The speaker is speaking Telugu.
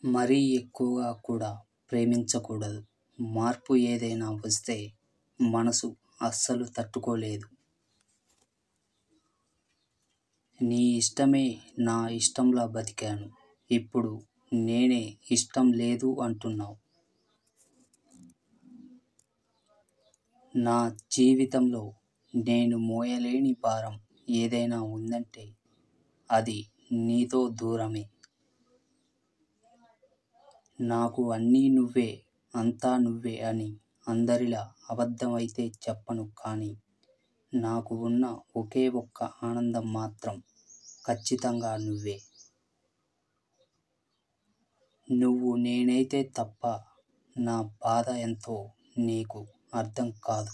మరీ ఎక్కువగా కూడా ప్రేమించకూడదు. మార్పు ఏదైనా వస్తే మనసు అస్సలు తట్టుకోలేదు. నీ ఇష్టమే నా ఇష్టంలా బతికాను. ఇప్పుడు నేనే ఇష్టం లేదు అంటున్నావు. నా జీవితంలో నేను మోయలేని భారం ఏదైనా ఉందంటే అది నీతో దూరమే. నాకు అన్నీ నువ్వే, అంతా నువ్వే అని అందరిలా అబద్ధమైతే చెప్పను, కానీ నాకు ఉన్న ఒకే ఒక్క ఆనందం మాత్రం ఖచ్చితంగా నువ్వే. నువ్వు నేనైతే తప్ప నా బాధ ఎంతో నీకు అర్థం కాదు.